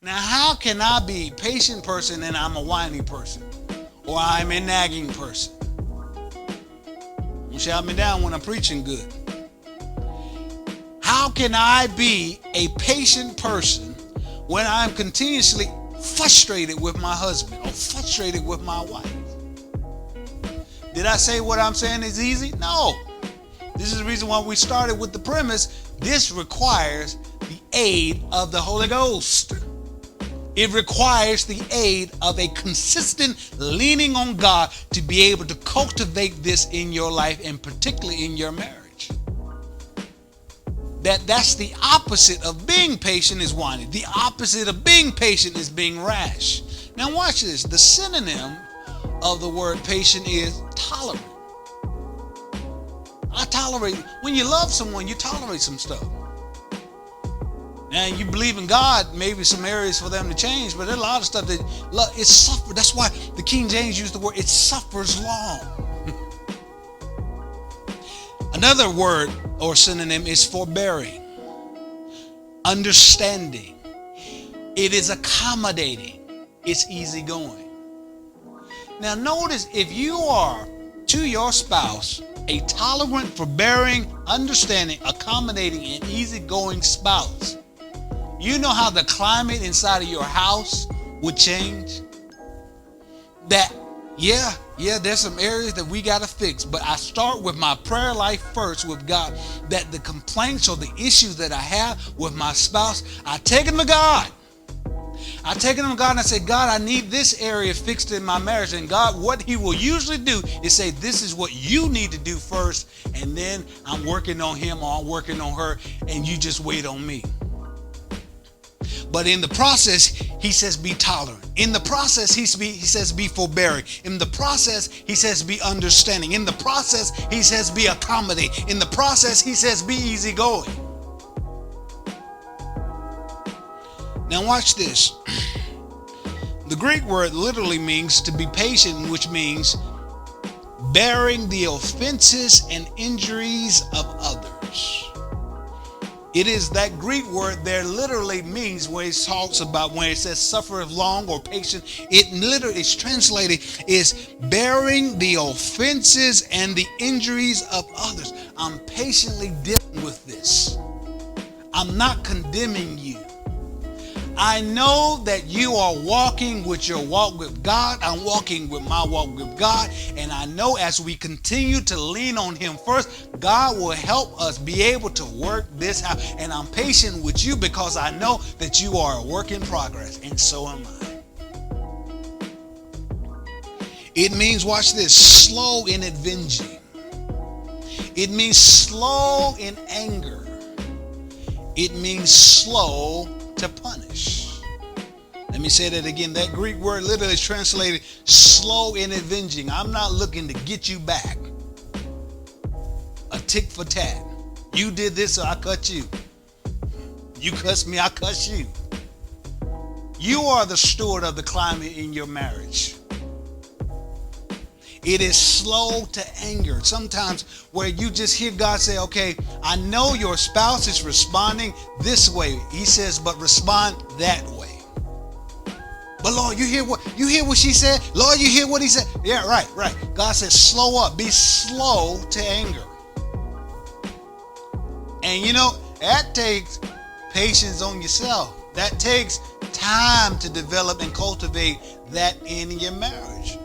Now, how can I be a patient person and I'm a whiny person? Or I'm a nagging person? You shout me down when I'm preaching good. How can I be a patient person when I'm continuously frustrated with my husband or frustrated with my wife? Did I say what I'm saying is easy? No. This is the reason why we started with the premise. This requires the aid of the Holy Ghost. It requires the aid of a consistent leaning on God to be able to cultivate this in your life and particularly in your marriage. That's the opposite of being patient is whining. The opposite of being patient is being rash. Now watch this. The synonym of the word patient is tolerant. I tolerate. When you love someone, you tolerate some stuff. Now you believe in God, maybe some areas for them to change, but there's a lot of stuff that it suffers. That's why the King James used the word, it suffers long. Another word or synonym is forbearing, understanding. It is accommodating. It's easygoing. Now notice, if you are to your spouse a tolerant, forbearing, understanding, accommodating, and easygoing spouse, you know how the climate inside of your house would change? That, there's some areas that we got to fix, but I start with my prayer life first with God, that the complaints or the issues that I have with my spouse, I take them to God. I take them to God and I say, God, I need this area fixed in my marriage. And God, what he will usually do is say, this is what you need to do first. And then I'm working on him or I'm working on her, and you just wait on me. But in the process, he says be tolerant. In the process, he says be forbearing. In the process, he says be understanding. In the process, he says be accommodating. In the process, he says be easygoing. Now watch this. The Greek word literally means to be patient, which means bearing the offenses and injuries of others. It is that Greek word there literally means when it talks about, when it says suffereth long or patient, it literally is translated is bearing the offenses and the injuries of others. I'm patiently dealing with this. I'm not condemning you. I know that you are walking with your walk with God. I'm walking with my walk with God. And I know as we continue to lean on him first, God will help us be able to work this out. And I'm patient with you because I know that you are a work in progress. And so am I. It means, watch this, slow in avenging. It means slow in anger. It means slow to punish. Let me say that again. That Greek word literally is translated slow in avenging. I'm not looking to get you back. A tick for tat. You did this, so I cut you. You cussed me, I cuss you. You are the steward of the climate in your marriage. It is slow to anger. Sometimes where you just hear God say, okay, I know your spouse is responding this way. He says, but respond that way. But Lord, you hear what she said? Lord, you hear what he said? Yeah, right. God says, slow up. Be slow to anger. And you know, that takes patience on yourself. That takes time to develop and cultivate that in your marriage.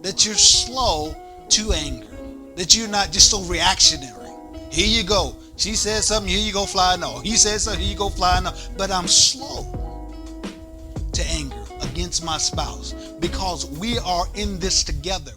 That you're slow to anger. That you're not just so reactionary. Here you go. She said something, here you go fly no. He said something, here you go fly no. But I'm slow to anger against my spouse because we are in this together.